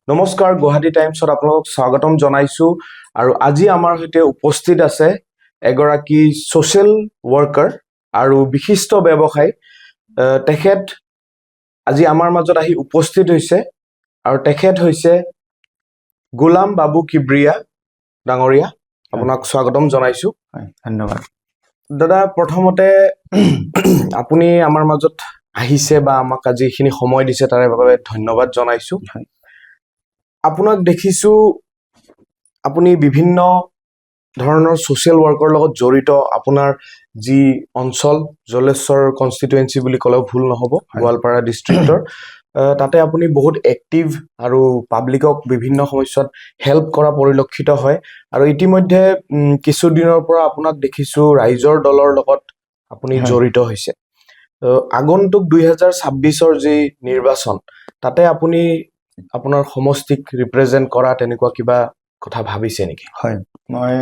নমস্কাৰ গুৱাহাটী টাইমছত আপোনালোকক স্বাগতম জনাইছো আৰু আজি আমাৰ সৈতে উপস্থিত আছে এগৰাকী সোশ্যাল ওয়াৰ্কাৰ আৰু বিশিষ্ট ব্যৱসায়ী তেখেত আজি আমাৰ মাজত আহি উপস্থিত হৈছে আৰু তেখেত হৈছে গোলাম বাবু কিব্ৰিয়া ডাঙৰীয়া আপোনাক স্বাগতম জনাইছো ধন্যবাদ দাদা প্ৰথমতে আপুনি আমাৰ মাজত আহিছে বা আমাক আজি খিনি সময় দিছে তাৰে বাবে ধন্যবাদ জনাইছো আপোনাক দেখিছো আপুনি বিভিন্ন ধৰণৰ সোশ্যাল ওয়াৰ্কৰ লগত জড়িত আপোনাৰ যি অঞ্চল জলেশ্বৰ কনস্টিটুৱেন্সি বুলি ক'লেও ভুল নহব গোৱালপাৰা ডিস্ট্ৰিক্টৰ তাতে আপুনি বহুত এক্টিভ আৰু পাব্লিকক বিভিন্ন সমস্যাত হেল্প কৰা পৰিলক্ষিত হয় আৰু ইতিমধ্যে কিছু দিনৰ পৰা আপোনাক দেখিছো ৰাইজৰ দলৰ লগত আপুনি জড়িত হৈছে আগন্তুক 2026ৰ যি নিৰ্বাচন তাতে আপুনি আপোনাৰ সমষ্টিক ৰিপ্ৰেজেন্ট কৰা তেনেকুৱা কিবা কথা ভাবিছে নেকি হয় মই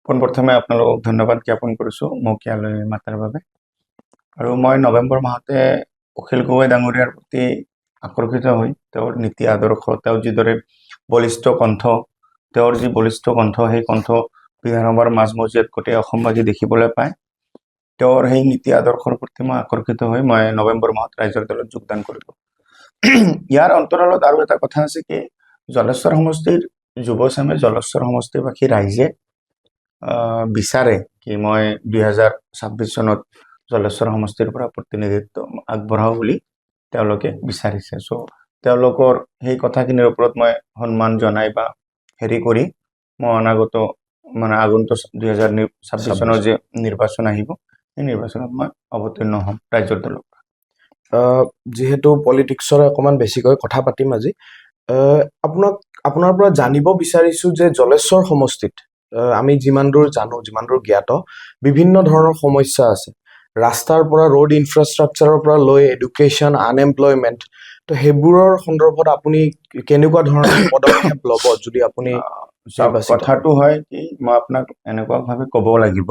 পোনপ্ৰথমে আপোনালোকক ধন্যবাদ জ্ঞাপন কৰিছো মোক ইয়ালৈ মাতাৰ বাবে আৰু মই নৱেম্বৰ মাহতে অখিল গগৈ ডাঙৰীয়াৰ প্ৰতি আকৰ্ষিত হৈ তেওঁৰ নীতি আদৰ্শ তেওঁ যিদৰে বলিষ্ঠ কণ্ঠ তেওঁৰ যি বলিষ্ঠ কণ্ঠ সেই কণ্ঠ বিধানসভাৰ মাজমজিয়াত গোটেই অসমবাসী দেখিবলৈ পায় তেওঁৰ সেই নীতি আদৰ্শৰ প্ৰতি মই আকৰ্ষিত হৈ মই নৱেম্বৰ মাহত ৰাইজৰ দলত যোগদান কৰিলো ইয়াৰ অন্তৰালত আৰু এটা কথা আছে কি জলেশ্বৰ সমষ্টিৰ যুৱচামে জলেশ্বৰ সমষ্টিবাসী ৰাইজে বিচাৰে কি মই 2026 চনত জলেশ্বৰ সমষ্টিৰ পৰা প্ৰতিনিধিত্ব আগবঢ়াও বুলি তেওঁলোকে বিচাৰিছে সো তেওঁলোকৰ সেই কথাখিনিৰ ওপৰত মই সন্মান জনাই বা হেৰি কৰি মই অনাগত মানে আগন্তুক 2026 চনৰ যে নিৰ্বাচন আহিব এই নিৰ্বাচনত মই অৱতীৰ্ণ হ'ম ৰাজ্যৰ দলৰ যেহেতু পলিটিক্সৰ অকমান বেছিকৈ কথা পাতিম আজি আপোনাৰ পৰা জানিব বিচাৰিছো যে জলেশ্বৰ সমষ্টিত আমি যিমান দূৰ জানো যিমান দূৰ জ্ঞাত বিভিন্ন ধৰণৰ সমস্যা আছে ৰাস্তাৰ পৰা ৰোড ইনফ্ৰাষ্ট্ৰাকচাৰৰ পৰা লৈ এডুকেশ্যন আনএমপ্লয়মেন্ট তো সেইবোৰৰ সন্দৰ্ভত আপুনি কেনেকুৱা ধৰণৰ পদক্ষেপ ল'ব যদি আপুনি কথাটো হয় কি মই আপোনাক এনেকুৱা ভাবে ক'ব লাগিব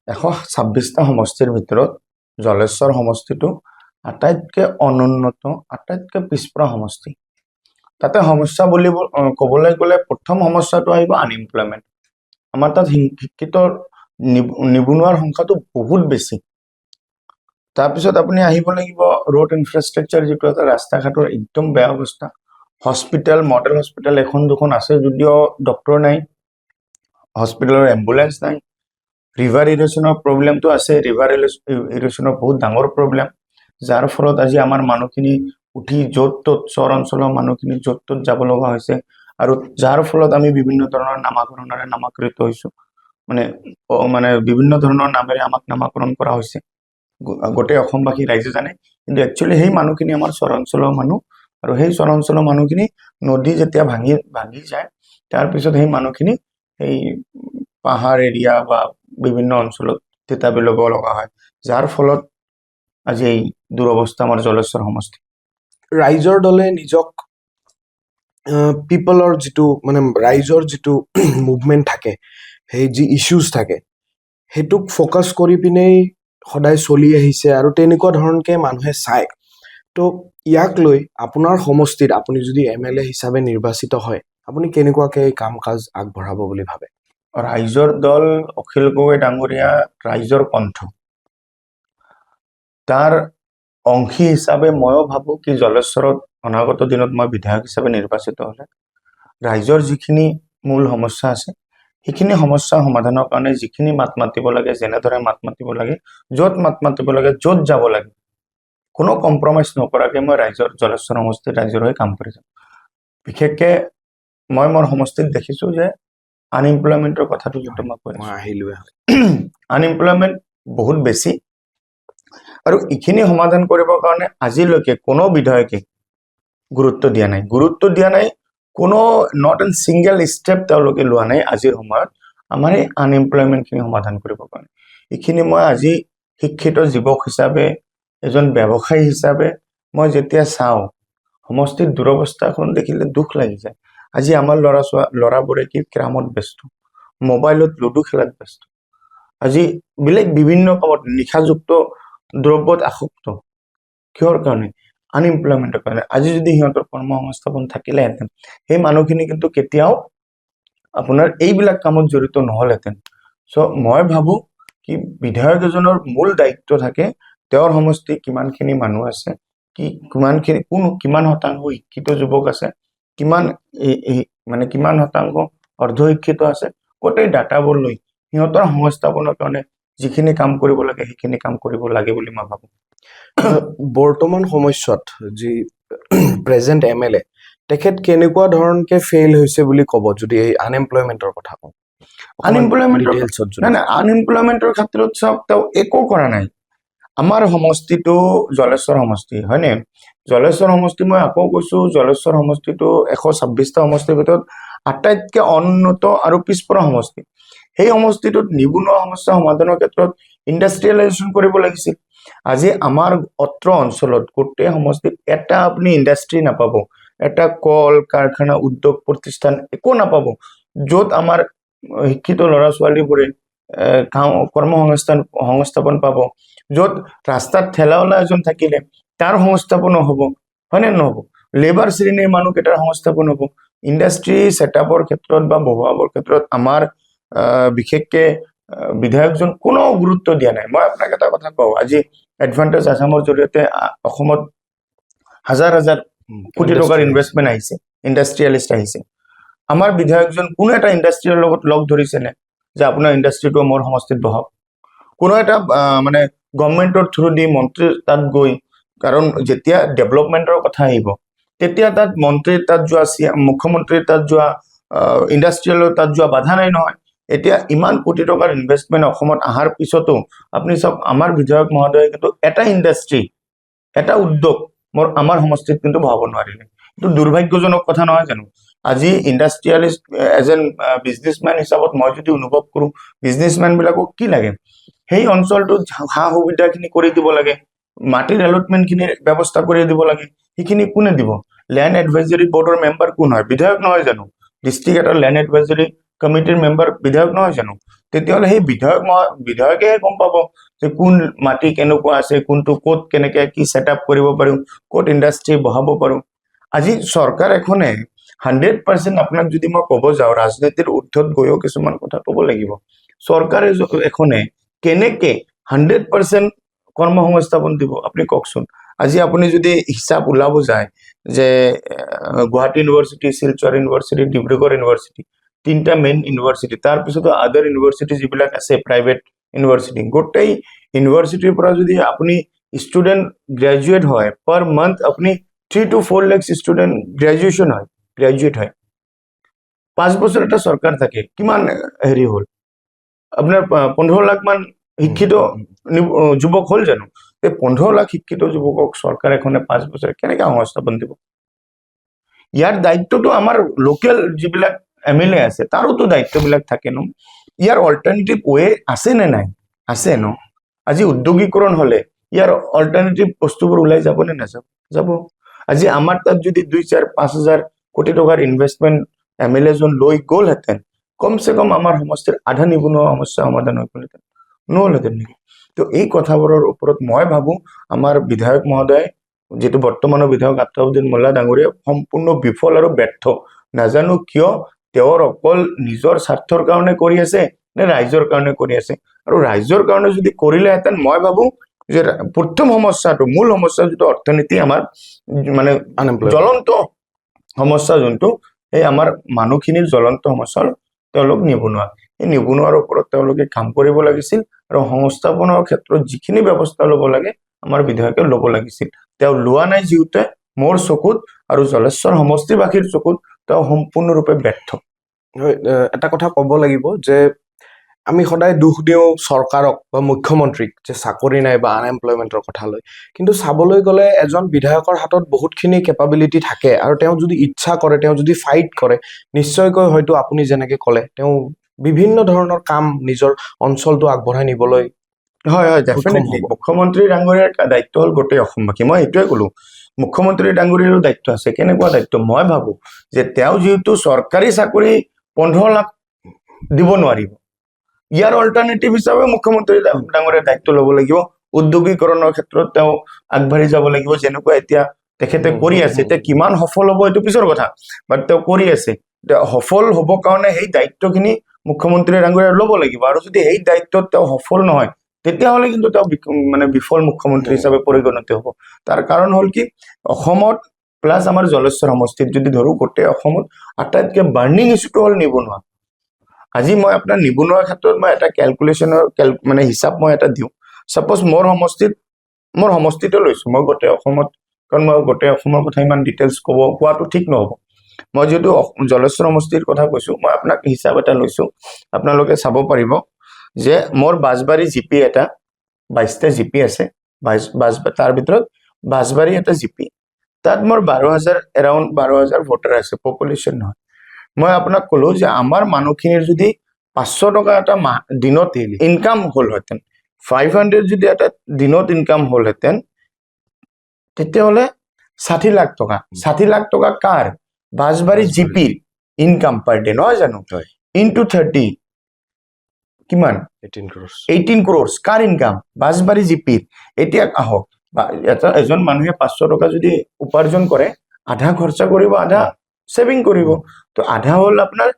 126টা সমষ্টিৰ ভিতৰত জলেশ্বৰ সমষ্টিটো আটাইতকৈ অনুন্নত আটাইতকৈ পিছপৰা সমষ্টি তাতে সমস্যা বুলি ক'বলৈ গ'লে প্ৰথম সমস্যাটো আহিব আনএমপ্লয়মেন্ট আমাৰ তাত শিক্ষিত নিবনুৱাৰ সংখ্যাটো বহুত বেছি তাৰপিছত আপুনি আহিব লাগিব ৰোড ইনফ্ৰাষ্ট্ৰাকচাৰ যিটো এটা ৰাস্তা ঘাটৰ একদম বেয়া অৱস্থা হস্পিটেল মডেল হস্পিটেল এখন দুখন আছে যদিও ডক্টৰ নাই হস্পিটেলৰ এম্বুলেন্স নাই ৰিভাৰ ইৰোশ্যনৰ প্ৰব্লেমটো আছে ৰিভাৰ ইৰোশ্যনৰ বহুত ডাঙৰ প্ৰব্লেম যাৰ ফলত আজি আমাৰ মানুহখিনি উঠি য'ত ত'ত চৰ অঞ্চলৰ মানুহখিনি য'ত ত'ত যাব লগা হৈছে আৰু যাৰ ফলত আমি বিভিন্ন ধৰণৰ নামাকৰণেৰে নামাকৃত হৈছো মানে বিভিন্ন ধৰণৰ নামেৰে আমাক নামাকৰণ কৰা হৈছে গোটেই অসমবাসী ৰাইজে জানে কিন্তু একচুৱেলি সেই মানুহখিনি আমাৰ চৰ অঞ্চলৰ মানুহ আৰু সেই চৰ অঞ্চলৰ মানুহখিনি নদী যেতিয়া ভাঙি যায় তাৰপিছত সেই মানুহখিনি এই পাহাৰ এৰিয়া বা বিভিন্ন অঞ্চলত তিতাবি ল'ব লগা হয় যাৰ ফলত আজি এই দুৰৱস্থা আমাৰ জলেশ্বৰ সমষ্টি ৰাইজৰ দলে নিজক পিপলৰ যিটো মানে ৰাইজৰ যিটো মুভমেণ্ট থাকে সেই যি ইছ্যুজ থাকে সেইটোক ফ'কাছ কৰি পিনেই সদায় চলি আহিছে আৰু তেনেকুৱা ধৰণকে মানুহে চায় তো ইয়াক লৈ আপোনাৰ সমষ্টিত আপুনি যদি MLA হিচাপে নিৰ্বাচিত হয় আপুনি কেনেকুৱাকে এই কাম কাজ আগবঢ়াব বুলি ভাবে ৰাইজৰ দল অখিল গগৈ ডাঙৰীয়া ৰাইজৰ কণ্ঠ তাৰ অংশী হিচাপে ময়ো ভাবো কি জলেশ্বৰত অনাগত দিনত মই বিধায়ক হিচাপে নিৰ্বাচিত হলে ৰাইজৰ যিখিনি মূল সমস্যা আছে সেইখিনি সমস্যা সমাধানৰ কাৰণে যিখিনি মাত মাতিব লাগে যেনেদৰে মাত মাতিব লাগে য'ত মাত মাতিব লাগে য'ত যাব লাগে কোনো কম্প্ৰমাইজ নকৰাকে মই ৰাইজৰ জলেশ্বৰ সমষ্টিৰ ৰাইজৰ হৈ কাম কৰি যাম বিশেষকৈ মই মোৰ সমষ্টিত দেখিছো যে আনএমপ্লয়মেন্টৰ কথাটো যিটো মই কৈ আহিলো আনএমপ্লয়মেন্ট বহুত বেছি আৰু এইখিনি সমাধান কৰিবৰ কাৰণে আজিলৈকে কোনো বিধায়কে গুৰুত্ব দিয়া নাই কোনো নট এন সিঙ্গেল ষ্টেপ তেওঁলোকে লোৱা নাই আজিৰ সময়ত আমাৰ এই আনএমপ্লয়মেন্টখিনি সমাধান কৰিবৰ কাৰণে এইখিনি মই আজি শিক্ষিত যুৱক হিচাপে এজন ব্যৱসায়ী হিচাপে মই যেতিয়া চাওঁ সমষ্টিৰ দুৰৱস্থাখন দেখিলে দুখ লাগি যায় আজি আমাৰ ল'ৰাবোৰে কি ক্ৰামত ব্যস্ত মোবাইলত লুডু খেলাত ব্যস্ত আজি বেলেগ বিভিন্ন কামত নিশাযুক্ত দ্ৰব্যত আসক্ত কিহৰ কাৰণে আনএমপ্লয়মেণ্টৰ কাৰণে। আজি যদি সিহঁতৰ কৰ্ম সংস্থাপন থাকিলেহেঁতেন সেই মানুহখিনি কিন্তু কেতিয়াও আপোনাৰ এইবিলাক কামত জড়িত নহলহেঁতেন। চ' মই ভাবো কি বিধায়ক এজনৰ মূল দায়িত্ব থাকে তেওঁৰ সমষ্টি কিমানখিনি মানুহ আছে, কিমানখিনি কিমান শতাংশ শিক্ষিত যুৱক আছে, কিমান মানে কিমান শতাংশ অৰ্ধশিক্ষিত আছে, গোটেই ডাটাবোৰ লৈ সিহঁতৰ সংস্থাপনৰ কাৰণে যিখিনি কাম কৰিব লাগে সেইখিনি কাম কৰিব লাগে বুলি মই ভাবো। বৰ্তমান সময়ছোৱাত যি প্ৰেজেণ্ট MLA তেখেত কেনেকুৱা ধৰণকে ফেইল হৈছে বুলি ক'ব যদি এই আনএমপ্লয়মেণ্টৰ কথা কওঁ? আনএমপ্লয়মেণ্টৰ ডিটেইলছত ক্ষেত্ৰত চাওক, তেওঁ একো কৰা নাই। আমাৰ সমষ্টিটো জলেশ্বৰ সমষ্টি হয়নে? জলেশ্বৰ সমষ্টি, মই আকৌ কৈছো, জলেশ্বৰ সমষ্টিটো 126টা সমষ্টিৰ ভিতৰত আটাইতকৈ অনুন্নত আৰু পিছপৰা সমষ্টি। সেই সমষ্টিটোত নিবনুৱা সমস্যা সমাধানৰ ক্ষেত্ৰত ইণ্ডাষ্ট্ৰিয়েলাইজেশ্যন কৰিব লাগিছিল। আজি আমাৰ অত্ৰ অঞ্চলত গোটেই সমষ্টিত এটা আপুনি ইণ্ডাষ্ট্ৰি নাপাব, এটা কল কাৰখানা উদ্যোগ প্ৰতিষ্ঠান একো নাপাব য'ত আমাৰ শিক্ষিত ল'ৰা ছোৱালীবোৰে কৰ্ম সংস্থাপন পাব, য'ত ৰাস্তাত ঠেলাৱালা এজন থাকিলে তাৰ সংস্থাপনো হ'ব, হয়নে নহ'ব? লেবাৰ শ্ৰেণীৰ মানুহকেইটাৰ সংস্থাপন হ'ব। ইণ্ডাষ্ট্ৰি ছেটআপৰ ক্ষেত্ৰত বা বহুৱাবৰ ক্ষেত্ৰত আমাৰ বিশেষকে বিধায়কজন কোনো গুৰুত্ব দিয়া নাই। মই আপোনাক এটা কথা কওঁ, আজি এডভান্টেজ আছামৰ জৰিয়তে অসমত হাজাৰ হাজাৰ কোটি টকাৰ ইনভেষ্টমেণ্ট আহিছে, ইণ্ডাষ্ট্ৰিয়েলিষ্ট আহিছে। আমাৰ বিধায়কজন কোনো এটা ইণ্ডাষ্ট্ৰিৰ লগত লগ ধৰিছেনে যে আপোনাৰ ইণ্ডাষ্ট্ৰিটো মোৰ সমষ্টিত বহাওক? কোনো এটা মানে গভৰ্ণমেণ্টৰ থ্ৰু দি মন্ত্ৰী তাত গৈ, কাৰণ যেতিয়া ডেভেলপমেণ্টৰ কথা আহিব তেতিয়া তাত মন্ত্ৰীৰ তাত যোৱা, মুখ্যমন্ত্ৰীৰ তাত যোৱা, ইণ্ডাষ্ট্ৰিয়েলৰ তাত যোৱা বাধা নাই নহয়। এতিয়া ইমান কোটি টকাৰ ইনভেষ্টমেণ্ট অসমত অহাৰ পিছতো আপুনি চাওক, আমাৰ বিধায়ক মহোদয়ে কিন্তু এটা ইণ্ডাষ্ট্ৰি, এটা উদ্যোগ আমাৰ সমষ্টিত কিন্তু বহাব নোৱাৰিলে। এইটো দুৰ্ভাগ্যজনক কথা নহয় জানো? আজি ইণ্ডাষ্ট্ৰিয়েলিষ্ট এজ এন বিজনেছমেন হিচাপত মই যদি অনুভৱ কৰোঁ, বিজনেছমেন বিলাকক কি লাগে? সেই অঞ্চলটোত সা সুবিধাখিনি কৰি দিব লাগে, মাটিৰ এলটমেণ্টখিনিৰ ব্যৱস্থা কৰি দিব লাগে। সেইখিনি কোনে দিব? লেণ্ড এডভাইজৰী বৰ্ডৰ মেম্বাৰ কোন হয়? বিধায়ক নহয় জানো? ডিষ্ট্ৰিক্ট এটাৰ লেণ্ড এডভাইজৰী কমিটিৰ মেম্বাৰ বিধায়ক নহয় জানো? তেতিয়াহ'লে সেই বিধায়কে গম পাব যে কোন মাটি কেনেকুৱা আছে, কোনটো ক'ত কেনেকে কি ছেটআপ কৰিব পাৰোঁ, ক'ত ইণ্ডাষ্ট্ৰি বহাব পাৰোঁ। আজি চৰকাৰ এখনে 100% আপোনাক যদি মই ক'ব যাওঁ, ৰাজনীতিৰ ঊৰ্ধত গৈও কিছুমান কথা ক'ব লাগিব। চৰকাৰে এখনে কেনেকে 100% কৰ্ম সংস্থাপন দিব আপুনি কওকচোন? আজি আপুনি যদি হিচাপ ওলাব যায় যে Guwahati university, Silchar university, Dibrugarh university, 3টা মেইন ইউনিভাৰ্চিটি, তাৰপিছতো আদাৰ ইউনিভাৰ্চিটি যিবিলাক আছে প্ৰাইভেট ইউনিভাৰ্চিটি, গোটেই ইউনিভাৰ্চিটিৰ পৰা যদি আপুনি ষ্টুডেণ্ট গ্ৰেজুৱেট হয়, পাৰ মান্থ আপুনি 3 to 4 লাখ ষ্টুডেণ্ট গ্ৰেজুৱেট হয়। 5 বছৰ এটা চৰকাৰ থাকে, কিমান হেৰি হ'ল আপোনাৰ? 15 লাখ মান শিক্ষিত যুৱক হ'ল জানো? এই 15 লাখ শিক্ষিত যুৱকক চৰকাৰ এখনে 5 বছৰ কেনেকে সংস্থাপন দিব? ইয়াৰ দায়িত্বটো আমাৰ লোকেল যিবিলাক MLA আছে তাৰোতো দায়িত্ববিলাক থাকে ন। ইয়াৰ অল্টাৰনেটিভ ৱে আছে নে নাই? আছে ন। আজি উদ্যোগীকৰণ হলে ইয়াৰ অল্টাৰনেটিভ বস্তুবোৰ ওলাই যাব নে নাযাব? যাব। আজি আমাৰ তাত যদি 2-4-5 হাজাৰ কোটি টকাৰ ইনভেষ্টমেণ্ট MLA জন লৈ গ'লহেঁতেন, কমচে কম আমাৰ সমষ্টিৰ আধা নিবনুৱা সমস্যা সমাধান হৈ গ'লহেঁতেন, নহ'লহেঁতেন নেকি? তো এই কথাবোৰৰ ওপৰত মই ভাবো আমাৰ বিধায়ক মহোদয়, যিটো বৰ্তমানৰ বিধায়ক আফতাবউদ্দিন মোল্লা ডাঙৰীয়া, সম্পূৰ্ণ বিফল আৰু ব্যৰ্থ। নাজানো কিয় তেওঁৰ অকল নিজৰ স্বাৰ্থৰ কাৰণে কৰি আছে নে ৰাইজৰ কাৰণে কৰি আছে। আৰু ৰাইজৰ কাৰণে যদি কৰিলেহেঁতেন, মই ভাবো যে প্ৰথম সমস্যাটো, মূল সমস্যা যিটো অৰ্থনীতি, আমাৰ মানে জ্বলন্ত সমস্যা যোনটো, এই আমাৰ মানুহখিনিৰ জ্বলন্ত সমস্যা হ'ল তেওঁলোক নিবনুৱা। এই নিবনুৱাৰ ওপৰত তেওঁলোকে কাম কৰিব লাগিছিল আৰু সংস্থাপনৰ ক্ষেত্ৰত যিখিনি ব্যৱস্থা ল'ব লাগে আমাৰ বিধায়কে ল'ব লাগিছিল। তেওঁ লোৱা নাই, যিহেতু মোৰ চকুত আৰু জলেশ্বৰ সমষ্টিবাসীৰ চকুত তেওঁ সম্পূৰ্ণৰূপে ব্যৰ্থ। এটা কথা ক'ব লাগিব যে আমি সদায় দুখ দিওঁ চৰকাৰক বা মুখ্যমন্ত্ৰীক যে চাকৰি নাই বা আনএমপ্লয়মেণ্টৰ কথা লৈ, কিন্তু চাবলৈ গ'লে এজন বিধায়কৰ হাতত বহুতখিনি কেপাবিলিটি থাকে আৰু তেওঁ যদি ইচ্ছা কৰে, তেওঁ যদি ফাইট কৰে, নিশ্চয়কৈ হয়তো আপুনি যেনেকে ক'লে তেওঁ বিভিন্ন ধৰণৰ কাম নিজৰ অঞ্চলটো আগবঢ়াই নিবলৈ। হয়, ডেফিনেটলি মুখ্যমন্ত্ৰী ডাঙৰীয়াৰ দায়িত্ব হ'ল গোটেই অসমবাসী। মই এইটোৱে ক'লো, মুখ্যমন্ত্ৰী ডাঙৰীয়াৰো দায়িত্ব আছে। কেনেকুৱা দায়িত্ব? মই ভাবো যে তেওঁ যিহেতু চৰকাৰী চাকৰি 15 লাখ দিব নোৱাৰিব, ইয়াৰ অল্টাৰনেটিভ হিচাপে মুখ্যমন্ত্ৰী ডাঙৰীয়াৰ দায়িত্ব ল'ব লাগিব। উদ্যোগীকৰণৰ ক্ষেত্ৰত তেওঁ আগবাঢ়ি যাব লাগিব। যেনেকুৱা এতিয়া তেখেতে কৰি আছে এতিয়া কিমান সফল হ'ব এইটো পিছৰ কথা বাট তেওঁ কৰি আছে সফল হ'ব কাৰণে সেই দায়িত্বখিনি মুখ্যমন্ত্ৰী ডাঙৰীয়াই ল'ব লাগিব আৰু যদি সেই দায়িত্বত তেওঁ সফল নহয় তেতিয়াহ'লে কিন্তু তেওঁ মানে বিফল মুখ্যমন্ত্ৰী হিচাপে পৰিগণিত হ'ব তাৰ কাৰণ হ'ল কি অসমত প্লাছ আমাৰ জলেশ্বৰ সমষ্টিত যদি ধৰো গোটেই অসমত আটাইতকৈ বাৰ্ণিং ইছ্যুটো হ'ল নিবনুৱা আজি মই আপোনাৰ নিবনুৱাৰ ক্ষেত্ৰত মই এটা কেলকুলেশ্যনৰ মানে হিচাপ মই এটা দিওঁ ছাপ'জ মোৰ সমষ্টিতে লৈছোঁ মই গোটেই অসমত কাৰণ মই গোটেই অসমৰ কথা ইমান ডিটেইলছ কোৱাটো ঠিক নহ'ব মই যিহেতু জলেশ্বৰ সমষ্টিৰ কথা কৈছোঁ মই আপোনাক হিচাপ এটা লৈছোঁ আপোনালোকে চাব পাৰিব যে মোৰ বাঁশবাৰী জিপি এটা 22টা জিপি আছে তাৰ ভিতৰত বাঁশবাৰী এটা জিপি তাত মোৰ 12,000 এৰাউণ্ড 12,000 ভোটাৰ আছে পপুলেশ্যন নহয় মই আপোনাক ক'লো যে আমাৰ মানুহখিনিৰ যদি 500 টকা এটা দিনত ইনকাম হ'লহেঁতেন 500 যদি এটা দিনত ইনকাম হ'লহেঁতেন তেতিয়াহ'লে 60 লাখ টকা কাৰ বাঁশবাৰী জিপিৰ ইনকাম পাৰ ডে নহয় জানো ইনটু 30 কিমান 18 crores কাৰ ইনকাম বাঁশবাৰী জিপিৰ এতিয়া আহক এজন মানুহে 500 টকা যদি উপাৰ্জন কৰে আধা খৰচা কৰিব আধা সেভিং কৰিব তো আধা হ'ল আপোনাৰ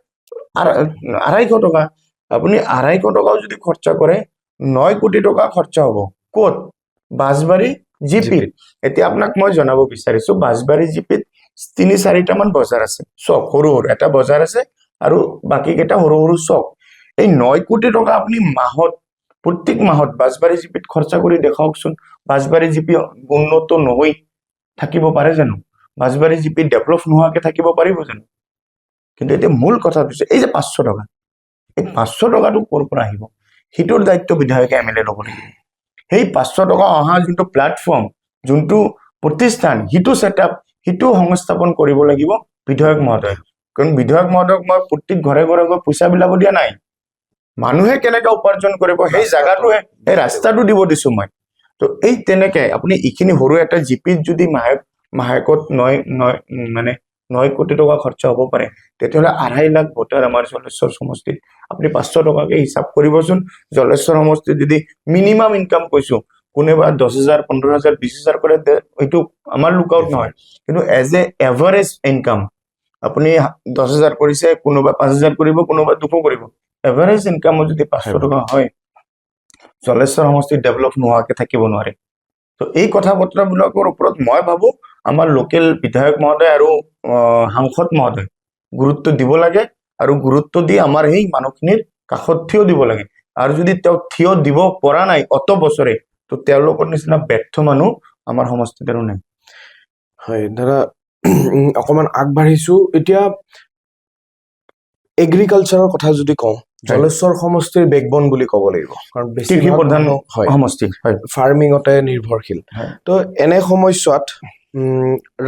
250 টকা আপুনি 250 টকাও যদি খৰচা কৰে 9 কোটি টকা খৰচা হ'ব ক'ত বাঁশবাৰী জিপিত এতিয়া আপোনাক মই জনাব বিচাৰিছো বাঁশবাৰী জিপিত 3-4টা মান বজাৰ আছে চক সৰু সৰু এটা বজাৰ আছে আৰু বাকী কেইটা সৰু সৰু চক এই 9 কোটি টকা আপুনি প্ৰত্যেক মাহত বাঁশবাৰী জিপিত খৰচা কৰি দেখাওকচোন বাঁশবাৰী জিপি উন্নত নহয় থাকিব পাৰে জানো বাঁশবাৰী জিপি ডেভেলপ নোহোৱাকে থাকিব পাৰিব জানো কিন্তু এতিয়া মূল কথা হৈছে এই যে 500 টকা এই 500 টকাটো ক'ৰ পৰা আহিব সেইটোৰ দায়িত্ব বিধায়কে এমএলএ ল'ব লাগিব সেই 500 টকা অহা যোনটো প্লেটফৰ্ম যোনটো প্ৰতিষ্ঠান সিটো ছেটআপ সিটো সংস্থাপন কৰিব লাগিব বিধায়ক মহোদয় কাৰণ বিধায়ক মহোদয়ক মই প্ৰত্যেক ঘৰে ঘৰে গৈ পইচা বিলাব দিয়া নাই মানুহে কেনেকৈ উপাৰ্জন কৰিব সেই জায়গাটোহে এই ৰাস্তাটো দিব দিছো মই তো এই তেনেকৈ আপুনি এইখিনি সৰু এটা জিপিত যদি মাহেকত 9 কোটি টকা খৰচা হ'ব পাৰে তেতিয়াহ'লে 2.5 লাখ ভোটাৰ আমাৰ জলেশ্বৰ সমষ্টিত আপুনি 500 টকাকে হিচাপ কৰিবচোন জলেশ্বৰ সমষ্টিত যদি মিনিমাম ইনকাম কৈছো কোনোবা 10,000 15,000 20,000 কৰে এইটো আমাৰ লুকআউট নহয় কিন্তু এজ এ এভাৰেজ ইনকাম আপুনি 10,000 কৰিছে কোনোবা 5,000 কৰিব কোনোবা 200 কৰিব এভাৰেজ ইনকামত যদি 500 টকা হয় জলেশ্বৰ সমষ্টিত ডেভেলপ নোহোৱাকে থাকিব নোৱাৰে তো এই কথা বতৰাবিলাকৰ ওপৰত মই ভাবো আমাৰ লোকেল বিধায়ক মহোদয় আৰু সাংসদ মহোদয় গুৰুত্ব দিব লাগে আৰু গুৰুত্ব দি আমাৰ সেই মানুহখিনিৰ কাষত থিয় দিব লাগে আৰু যদি তেওঁ থিয় দিব পৰা নাই অত বছৰে তো তেওঁলোকৰ নিচিনা ব্যৰ্থ মানুহ আমাৰ সমষ্টিত আৰু নাই হয় দাদা অকমান আগবাঢ়িছো এতিয়া এগ্ৰিকালচাৰৰ কথা যদি কওঁ জলেশ্বৰ সমষ্টিৰ বেকবন বুলি ক'ব লাগিব কাৰণ কৃষি প্ৰধান সমষ্টি ফাৰ্মিঙতে নিৰ্ভৰশীল তো এনে সময়ছোৱাত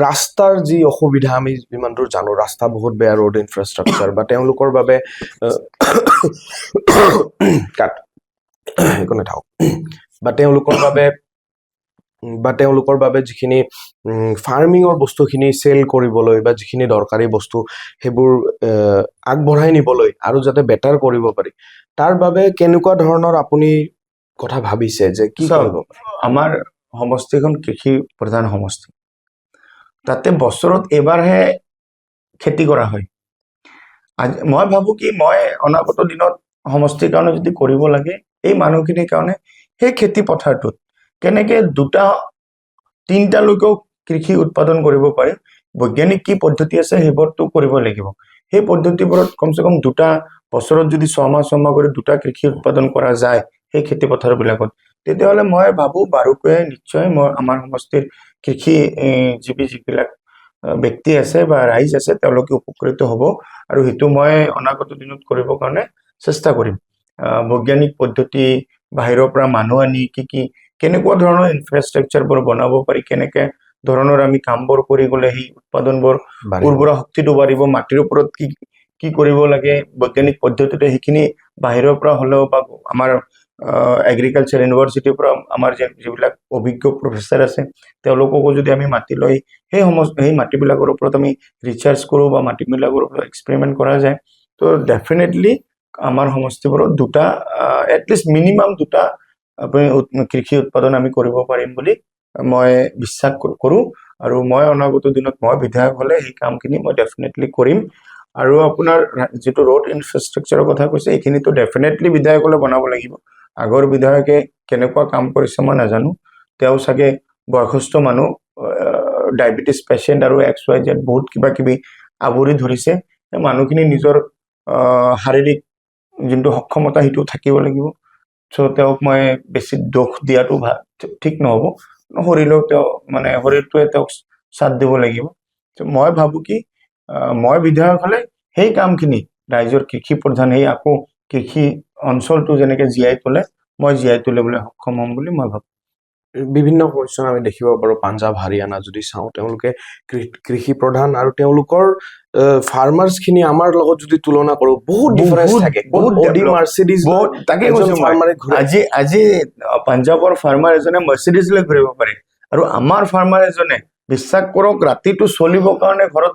ৰাস্তাৰ যি অসুবিধা আমি যিমান দূৰ জানো ৰাস্তা বহুত বেয়া ৰোড ইনফ্ৰাষ্ট্ৰাকচাৰ বা তেওঁলোকৰ বাবে বা তেওঁলোকৰ বাবে যিখিনি ফাৰ্মিঙৰ বস্তুখিনি চেল কৰিবলৈ বা যিখিনি দৰকাৰী বস্তু সেইবোৰ আগবঢ়াই নিবলৈ আৰু যাতে বেটাৰ কৰিব পাৰি তাৰ বাবে কেনেকুৱা ধৰণৰ আপুনি কথা ভাবিছে যে কি কৰিব আমাৰ সমষ্টিখন কৃষি প্ৰধান সমষ্টি তাতে বছৰত এবাৰহে খেতি কৰা হয় মই ভাবো কি মই অনাগত দিনত সমষ্টিৰ কাৰণে যদি কৰিব লাগে এই মানুহখিনিৰ কাৰণে সেই খেতি পথাৰটোত কেনেকৈ 2-3টালৈকেও কৃষি উৎপাদন কৰিব পাৰি বৈজ্ঞানিক কি পদ্ধতি আছে সেইবোৰটো কৰিব লাগিব সেই পদ্ধতিবোৰত কমচে কম 2টা বছৰত যদি 6 মাহ কৰি 2টা কৃষি উৎপাদন কৰা যায় সেই খেতি পথাৰবিলাকত তেতিয়াহ'লে মই ভাবো বাৰুকৈ নিশ্চয় মই আমাৰ সমষ্টিৰ কৃষি যিবিলাক ব্যক্তি আছে বা ৰাইজ আছে তেওঁলোকে উপকৃত হ'ব আৰু সেইটো মই অনাগত দিনত কৰিবৰ কাৰণে চেষ্টা কৰিম বৈজ্ঞানিক পদ্ধতি বাহিৰৰ পৰা মানুহ আনি কেনেকুৱা ধৰণৰ ইনফ্ৰাষ্ট্ৰাকচাৰবোৰ বনাব পাৰি কেনেকৈ ধৰণৰ আমি কামবোৰ কৰি গ'লে সেই উৎপাদনবোৰ উৰ্বৰা শক্তিটো বাঢ়িব মাটিৰ ওপৰত কি কৰিব লাগে বৈজ্ঞানিক পদ্ধতিতে সেইখিনি বাহিৰৰ পৰা হ'লেও বা আমাৰ এগ্ৰিকালচাৰ ইউনিভাৰ্চিটিৰ পৰা আমাৰ যিবিলাক অভিজ্ঞ প্ৰফেচাৰ আছে তেওঁলোককো যদি আমি মাতি লৈ সেই মাটিবিলাকৰ ওপৰত আমি ৰিচাৰ্চ কৰোঁ বা মাটিবিলাকৰ ওপৰত এক্সপেৰিমেণ্ট কৰা যায় তো ডেফিনেটলি আমাৰ সমষ্টিবোৰত 2টা এটলিষ্ট মিনিমাম 2টা আপুনি কৃষি উৎপাদন আমি কৰিব পাৰিম বুলি মই বিশ্বাস কৰোঁ আৰু মই অনাগত দিনত মই বিধায়ক হলে সেই কামখিনি মই ডেফিনেটলি কৰিম আৰু আপোনাৰ যিটো ৰোড ইনফ্ৰাষ্ট্ৰাকচাৰৰ কথা কৈছে এইখিনিতো ডেফিনেটলি বিধায়কলে বনাব লাগিব আগৰ বিধায়কে কেনেকুৱা কাম কৰিছে মই নাজানো তেওঁ চাগে বয়সস্থ মানুহ ডায়েবেটিছ পেচেণ্ট আৰু XYZ বহুত কিবা কিবি আৱৰি ধৰিছে মানুহখিনি নিজৰ শাৰীৰিক যোনটো সক্ষমতা সেইটো থাকিব লাগিব চ' তেওঁক মই বেছি দুখ দিয়াটো ঠিক নহ'ব শৰীৰক তেওঁ মানে শৰীৰটোৱে তেওঁক সাথ দিব লাগিব মই ভাবো কি মই বিধায়ক হলে সেই কামখিনি ৰাইজৰ কৃষি প্ৰধান সেই আকৌ কৃষি অঞ্চলটো যেনেকে জীয়াই তোলে মই জীয়াই তুলিবলৈ সক্ষম হ'ম বুলি মই ভাবো বিভিন্ন কোৱেশ্যন আমি দেখিব পাৰো পাঞ্জাৱ হাৰিয়ানা যদি চাওঁ তেওঁলোকে কৃষি প্ৰধান আৰু তেওঁলোকৰ ফাৰ্মাৰ্ছ খিনি আমাৰ লগত যদি তুলনা কৰো বহুত ডিফাৰেন্স থাকে বহুত অডি develop, মাৰ্চিডিজ তাকে কৈছো মই ফাৰ্মাৰে ঘূৰে আজি পাঞ্জাৱৰ ফাৰ্মাৰ এজনে মাৰ্চিডিজ লৈ ঘূৰিব পাৰে আৰু আমাৰ ফাৰ্মাৰ এজনে বিশ্বাস কৰক ৰাতিটো চলিবৰ কাৰণে ঘৰত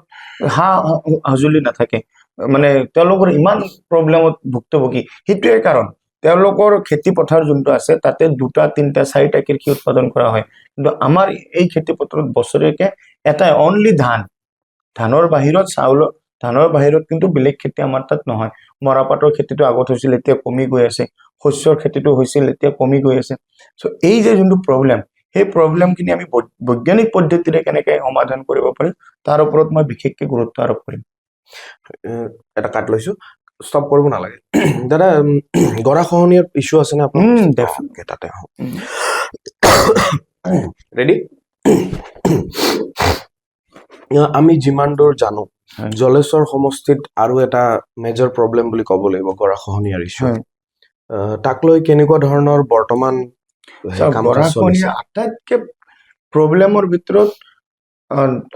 সঁজুলি নাথাকে মানে তেওঁলোকৰ ইমান প্ৰব্লেমত ভুক্তভোগী সেইটোৱে কাৰণ তেওঁলোকৰ খেতি পথাৰ যোনটো আছে তাতে 2টা 3টা 4টা কৃষি উৎপাদন কৰা হয় কিন্তু আমাৰ এই খেতি পথাৰত বছৰেকে এটাই অনলি ধানৰ বাহিৰত চাউলৰ ধানৰ বাহিৰত কিন্তু বেলেগ খেতি আমাৰ তাত নহয় মৰাপাটৰ খেতিটো আগত হৈছিল এতিয়া কমি গৈ আছে শস্যৰ খেতিটো হৈছিল এতিয়া কমি গৈ আছে সো এই যে যোনটো প্ৰব্লেম সেই প্ৰব্লেমখিনি আমি বৈজ্ঞানিক পদ্ধতিৰে কেনেকৈ সমাধান কৰিব পাৰিম তাৰ ওপৰত মই বিশেষকৈ গুৰুত্ব আৰোপ কৰিম এটা কাট লৈছো ষ্টপ কৰিব নালাগে দাদা গৰাখহনীয়াৰ ইছ্যু আছে নে আপোনাৰ তাতে ৰেডি আমি যিমান দূৰ জানো জলেশ্বৰ সমষ্টিত আৰু এটা মেজৰ প্ৰব্লেম বুলি ক'ব লাগিব গৰাখহনীয়াৰ ইছ্যু তাক লৈ কেনেকুৱা ধৰণৰ বৰ্তমান গৰাখহনীয়া আটাইতকৈ প্ৰব্লেমৰ ভিতৰত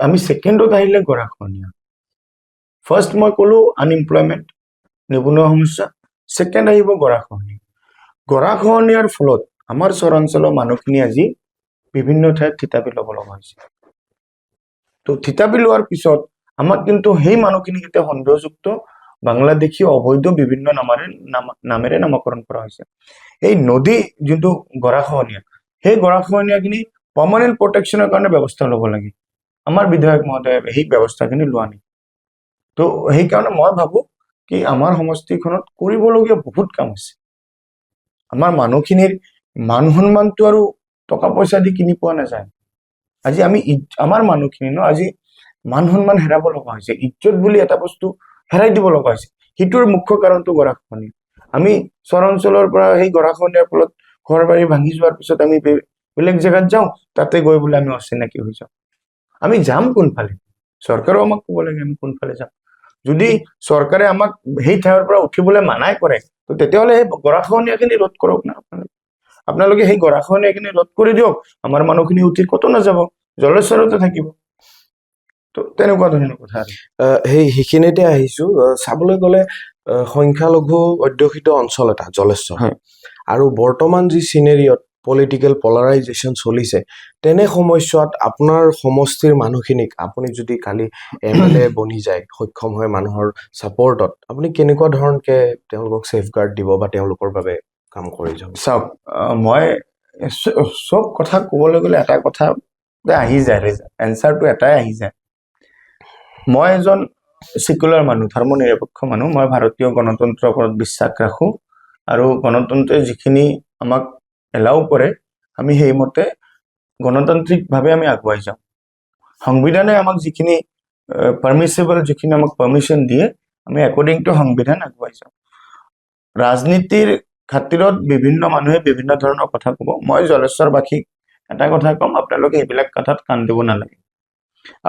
আমি ছেকেণ্ডত আহিলে গৰাখহনীয়া ফাৰ্ষ্ট মই ক'লো আনএমপ্লয়মেণ্ট নিবনুৱা সমস্যা ছেকেণ্ড আহিব গৰাখহনীয়াৰ ফলত আমাৰ চৰাঞ্চলৰ মানুহখিনি আজি বিভিন্ন ঠাইত থিতাপি ল'ব লগা হৈছে তো থিতাপি লোৱাৰ পিছত আমাক কিন্তু সেই মানুহখিনি কেতিয়া সন্দেহযুক্ত বাংলাদেশী অবৈধ বিভিন্ন নামেৰে নামকৰণ কৰা হৈছে এই নদী যোনটো গৰাখহনীয়া সেই গৰাখহনীয়াখিনি পাৰ্মানেণ্ট প্ৰটেকশ্যনৰ কাৰণে ব্যৱস্থা ল'ব লাগে আমাৰ বিধায়ক মহোদয়ে সেই ব্যৱস্থাখিনি লোৱা নাই তো সেইকাৰণে মই ভাবো কি আমাৰ সমষ্টিখনত কৰিবলগীয়া বহুত কাম আছে আমাৰ মানুহখিনিৰ মান সন্মানটো আৰু টকা পইচা দি কিনি পোৱা নাযায় আজি আমি আমাৰ মানুহখিনি আজি মান সন্মান হেৰাব লগা হৈছে ইজ্জত বুলি এটা বস্তু হেৰাই দিব লগা হৈছে সেইটোৰ মুখ্য কাৰণটো গৰাখহনীয়া আমি চৰাঞ্চলৰ পৰা সেই গৰাখহনীয়াৰ ফলত ঘৰ বাৰী ভাঙি যোৱাৰ পিছত আমি বেলেগ জেগাত যাওঁ তাতে গৈ বোলে আমি অচিনাকি হৈ যাওঁ আমি যাম কোনফালে চৰকাৰেও আমাক ক'ব লাগে আমি কোনফালে যাম যদি চৰকাৰে আমাক সেই ঠাইৰ পৰা উঠিবলৈ মানাই কৰে তো তেতিয়াহ'লে সেই গৰাখহনীয়াখিনি ৰোধ কৰক না আপোনালোকে সেই গৰাখহনীয়াখিনি ৰোধ কৰি দিয়ক আমাৰ মানুহখিনি উঠি ক'তো নাযাব জলেশ্বৰতে থাকিব তো তেনেকুৱা ধৰণৰ কথা সেইখিনিতে আহিছো চাবলৈ গ'লে সংখ্যালঘু অধ্যুষিত অঞ্চল এটা জলেশ্বৰ আৰু বৰ্তমান যি চিনেৰিয়ত পলিটিকেল পলাৰাইজেশ্যন চলিছে তেনে সময়ছোৱাত আপোনাৰ সমষ্টিৰ মানুহখিনিক আপুনি যদি কালি MLA বনি যায় সক্ষম হয় মানুহৰ ছাপৰ্টত আপুনি কেনেকুৱা ধৰণকে তেওঁলোকক ছেফগাৰ্ড দিব বা তেওঁলোকৰ বাবে কাম কৰি যাব চাওক মই চব কথা ক'বলৈ গ'লে এটা কথা আহি যায় এনচাৰটো এটাই আহি যায় মই এজন ছিকুলাৰ মানুহ ধৰ্ম নিৰপেক্ষ মানুহ মই ভাৰতীয় গণতন্ত্ৰৰ ওপৰত বিশ্বাস ৰাখোঁ আৰু গণতন্ত্ৰই যিখিনি আমাক এলাউ কৰে আমি সেইমতে গণতান্ত্ৰিকভাৱে আমি আগুৱাই যাওঁ সংবিধানে আমাক যিখিনি পাৰ্মিচিবল যিখিনি আমাক পাৰ্মিশ্যন দিয়ে আমি একৰ্ডিং টু সংবিধান আগুৱাই যাওঁ ৰাজনীতিৰ খাতিৰত বিভিন্ন মানুহে বিভিন্ন ধৰণৰ কথা ক'ব মই জলেশ্বৰবাসীক এটা কথা ক'ম আপোনালোকে এইবিলাক কথাত কাণ দিব নালাগে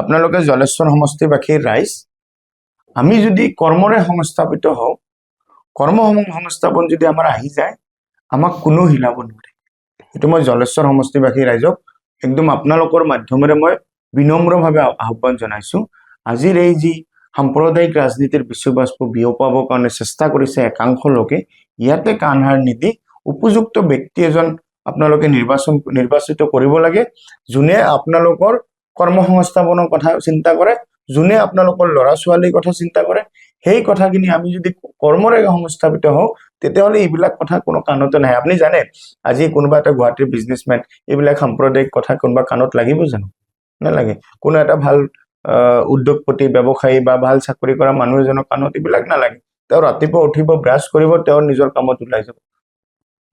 আপোনালোকে জলেশ্বৰ সমষ্টিবাসীৰ ৰাইজ আমি যদি কৰ্মৰে সংস্থাপিত হওঁ কৰ্ম সংস্থাপন যদি আমাৰ আহি যায় আমাক কোনো হিলাব নোৱাৰে এইটো মই জলেশ্বৰ সমষ্টিবাসী ৰাইজক একদম আপোনালোকৰ মাধ্যমেৰে মই বিনম্ৰভাৱে আহ্বান জনাইছোঁ আজিৰ এই যি সাম্প্ৰদায়িক ৰাজনীতিৰ বিশ্ববাস্প বিয়পাবৰ কাৰণে চেষ্টা কৰিছে একাংশ লোকে ইয়াতে কাণসাৰ নিদি উপযুক্ত ব্যক্তি এজন আপোনালোকে নিৰ্বাচিত কৰিব লাগে যোনে আপোনালোকৰ কৰ্মসংস্থাপনৰ কথা চিন্তা কৰে যোনে আপোনালোকৰ ল'ৰা ছোৱালীৰ কথা চিন্তা কৰে সেই কথাখিনি আমি যদি কৰ্মৰে সংস্থাপিত হওঁ তেতিয়াহ'লে এইবিলাক কথা কোনো কাণতে নাহে আপুনি জানে আজি কোনোবা এটা গুৱাহাটীৰ বিজনেছমেন এইবিলাক সাম্প্ৰদায়িক কথা কোনোবা কাণত লাগিব জানো নালাগে। কোনো এটা ভাল উদ্যোগপতি ব্যৱসায়ী বা ভাল চাকৰি কৰা মানুহ এজনৰ কাণত এইবিলাক নালাগে। তেওঁ ৰাতিপুৱা উঠিব, ব্ৰাছ কৰিব, তেওঁৰ নিজৰ কামত ওলাই যাব।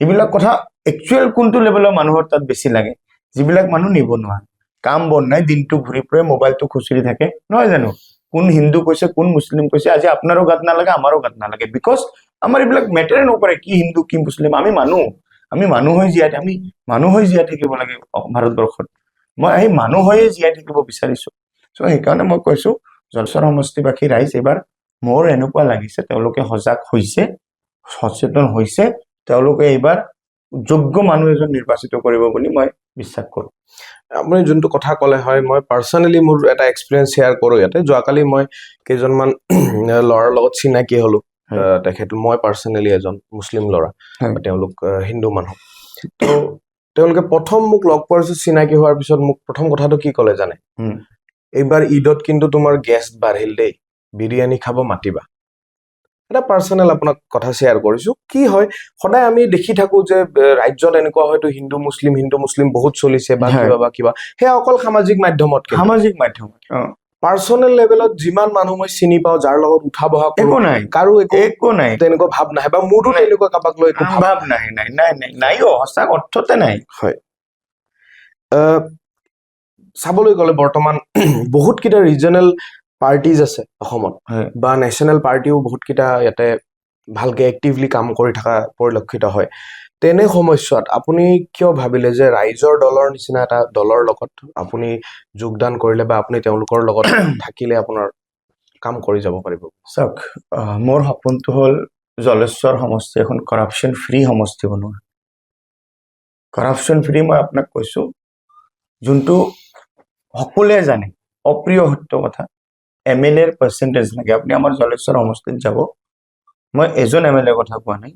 এইবিলাক কথা একচুৱেল কোনটো লেভেলৰ মানুহৰ তাত বেছি লাগে? যিবিলাক মানুহ নিবনুৱা, কাম বন নাই, দিনটো ঘূৰি ফুৰে, মোবাইলটো খুচৰি থাকে, নহয় জানো? কোন হিন্দু কৈছে, কোন মুছলিম কৈছে, আজি আপোনাৰো গাত নালাগে, আমাৰো গাত নালাগে। বিকজ আমাৰ এইবিলাক মেটাৰে নকৰে কি হিন্দু কি মুছলিম। আমি মানুহ হৈ জীয়াই থাকিব লাগে ভাৰতবৰ্ষত। মই সেই মানুহ হৈয়ে জীয়াই থাকিব বিচাৰিছো। চ' সেইকাৰণে মই কৈছো জলচৰ সমষ্টিবাসী ৰাইজ এইবাৰ মোৰ এনেকুৱা লাগিছে তেওঁলোকে সজাগ হৈছে, সচেতন হৈছে, তেওঁলোকে এইবাৰ যোগ্য মানুহ এজন নিৰ্বাচিত কৰিব বুলি মই বিশ্বাস কৰো। আপুনি যোনটো কথা ক'লে হয়, মই পাৰ্চনেলি মোৰ এটা এক্সপিৰিয়েঞ্চ শ্বেয়াৰ কৰোঁ ইয়াতে। যোৱাকালি মই কেইজনমান ল'ৰাৰ লগত চিনাকি হ'লো। তেখেত মই পাৰ্চনেলি এজন মুছলিম ল'ৰা, তেওঁলোক হিন্দু মানুহ। তো তেওঁলোকে প্ৰথম মোক লগ পোৱাৰ পিছত, চিনাকি হোৱাৰ পিছত মোক প্ৰথম কথাটো কি ক'লে জানে? এইবাৰ ঈদত কিন্তু তোমাৰ গেষ্ট বাঢ়িল দেই, বিৰিয়ানী খাব মাতিবা। এটা পাৰ্চনেল আপোনাক কথা শ্বেয়াৰ কৰিছো। কি হয়, সদায় আমি দেখি থাকো যে ৰাজ্যত এনেকুৱা হয়তো হিন্দু মুছলিম বহুত চলিছে বা কিবা সেয়া অকল সামাজিক মাধ্যমত। পাৰ্চনেল লেভেলত যিমান মানুহ মই চিনি পাওঁ, যাৰ লগত উঠা বহা একো নাই, কাৰো একো নাই, তেনেকুৱা ভাৱ নাহে, বা মোৰতো তেনেকুৱা কাৰোবাক লৈ একো ভাৱ নাই, সঁচা অৰ্থতে নাই। হয়, চাবলৈ গ'লে বৰ্তমান বহুত কেইটা ৰিজনেল পাৰ্টিজ আছে অসমত, বা নেশ্যনেল পাৰ্টিও বহুত কেইটা ইয়াতে ভালকে এক্টিভলি কাম কৰি থকা পৰিলক্ষিত হয়। তেনে সময়ছোৱাত আপুনি কিয় ভাবিলে যে ৰাইজৰ দলৰ নিচিনা এটা দলৰ লগত আপুনি যোগদান কৰিলে, বা আপুনি তেওঁলোকৰ লগত থাকিলে আপোনাৰ কাম কৰি যাব পাৰিব? চাওক, মোৰ সপোনটো হ'ল জলেশ্বৰ সমষ্টি এখন কৰাপশ্যন ফ্ৰী সমষ্টি বনোৱা। কৰাপশ্যন ফ্ৰী মই আপোনাক কৈছো, যোনটো সকলোৱে জানে, অপ্ৰিয় সত্য কথা, MLA ৰ পাৰ্চেণ্টেজ লাগে। আপুনি আমাৰ জলেশ্বৰ সমষ্টিত যাব, মই এজন MLA কথা কোৱা নাই,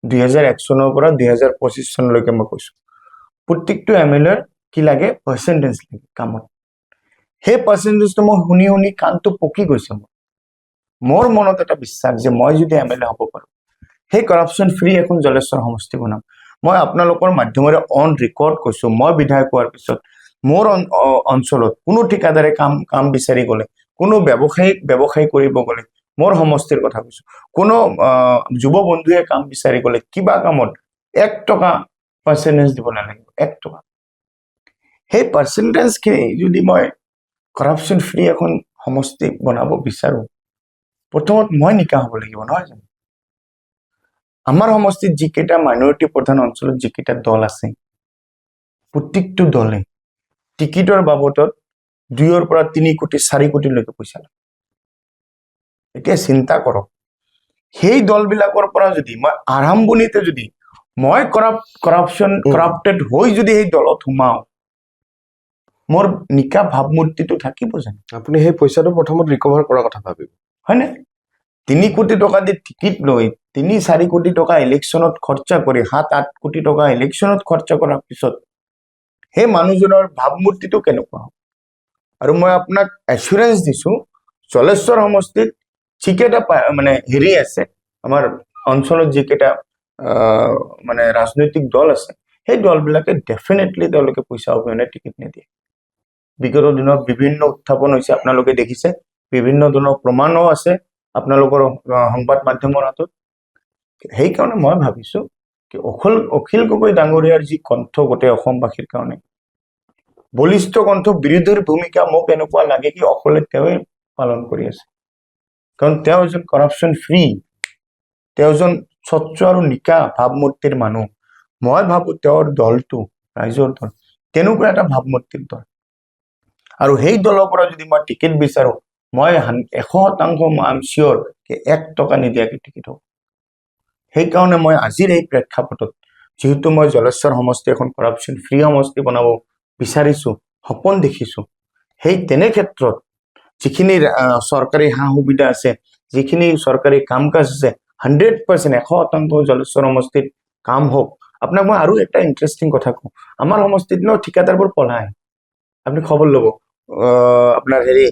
2001 চনৰ পৰা 2025 চনলৈকে মই কৈছো, প্ৰত্যেকটো MLA ৰ কি লাগে? পাৰ্চেণ্টেজ লাগে কামত। সেই পাৰ্চেণ্টেজটো মই শুনি কাণটো পকি গৈছে। মোৰ মনত এটা বিশ্বাস যে মই যদি MLA হ'ব পাৰো, সেই কৰাপশ্যন ফ্ৰী এখন জলেশ্বৰ সমষ্টি বনাম। মই আপোনালোকৰ মাধ্যমেৰে অন ৰেকৰ্ড কৈছো, মই বিধায়ক হোৱাৰ পিছত মোৰ অঞ্চলত কোনো ঠিকাদাৰে কাম বিচাৰি গ'লে, কোনো ব্যৱসায়ী কৰিব গ'লে, মোৰ সমষ্টিৰ কথা কৈছো, কোনো যুৱ বন্ধুৱে কাম বিচাৰি গ'লে, কিবা কামত 1 টকা পাৰ্চেণ্টেজ দিব নালাগিব, 1 টকা। সেই পাৰ্চেণ্টেজখিনি যদি মই কৰাপশ্যন ফ্ৰী এখন সমষ্টি বনাব বিচাৰো, প্ৰথমত মই নিকা হ'ব লাগিব, নহয় জানো? আমাৰ সমষ্টিত যিকেইটা মাইনৰিটি প্ৰধান অঞ্চলত যিকেইটা দল আছে, প্ৰত্যেকটো দলে টিকিটৰ বাবদত 2 পৰা 3 কোটি 4 কোটিলৈকে পইচা লাগে। এতিয়া চিন্তা কৰক, সেই দলবিলাকৰ পৰা যদি মই আৰম্ভণিতে যদি মই কৰাপটেড হৈ যদি সেই দলত সোমাও, মোৰ নিকা ভাৱমূৰ্তিটো থাকিব জানো? আপুনি সেই পইচাটো প্ৰথমত ৰিকভাৰ কৰাৰ কথা ভাবিব, হয়নে? 3 কোটি টকা দি টিকিট লৈ 3-4 কোটি টকা ইলেকশ্যনত খৰচা কৰি 7-8 কোটি টকা ইলেকশ্যনত খৰচা কৰাৰ পিছত সেই মানুহজনৰ ভাৱমূৰ্তিটো কেনেকুৱা হ'ব? আৰু মই আপোনাক এচুৰেঞ্চ দিছো, জলেশ্বৰ সমষ্টিত যিকেইটা মানে হেৰি আছে, আমাৰ অঞ্চলত যিকেইটা মানে ৰাজনৈতিক দল আছে, সেই দলবিলাকে ডেফিনেটলি তেওঁলোকে পইচা অবিহনে টিকিট নিদিয়ে। বিগত দিনত বিভিন্ন উত্থাপন হৈছে, আপোনালোকে দেখিছে, বিভিন্ন ধৰণৰ প্ৰমাণো আছে আপোনালোকৰ সংবাদ মাধ্যমৰ হাতত। সেইকাৰণে মই ভাবিছো কি অখিল গগৈ ডাঙৰীয়াৰ যি কণ্ঠ গোটেই অসমবাসীৰ কাৰণে বলিষ্ঠ কণ্ঠ, বিৰোধীৰ ভূমিকা মোক এনেকুৱা লাগে কি অকলে তেওঁৱে পালন কৰি আছে। কাৰণ তেওঁ এজন কৰাপশ্যন ফ্ৰী, তেওঁ এজন স্বচ্ছ আৰু নিকা ভাৱমূৰ্তিৰ মানুহ। মই ভাবো তেওঁৰ দলটো, ৰাইজৰ দল, তেনেকুৱা এটা ভাৱমূৰ্তিৰ দল। আৰু সেই দলৰ পৰা যদি মই টিকেট বিচাৰো, মই 100% আই এম চিয়ৰ কি 1 টকা নিদিয়াকে টিকেট হ'ব। সেইকাৰণে মই আজিৰ এই প্ৰেক্ষাপটত, যিহেতু মই জলেশ্বৰ সমষ্টি এখন কৰাপশ্যন ফ্ৰী সমষ্টি বনাব বিচাৰিছো, সপোন দেখিছো, সেই তেনে ক্ষেত্ৰত যিখিনি চৰকাৰী সা সুবিধা আছে, যিখিনি চৰকাৰী কাম কাজ আছে, 100% 100% জলেশ্বৰ সমষ্টিত কাম হওক। আপোনাক মই আৰু এটা ইণ্টাৰেষ্টিং কথা কওঁ, আমাৰ সমষ্টিত ঠিকাদাৰবোৰ পলায়। আপুনি খবৰ ল'ব, আপোনাৰ হেৰি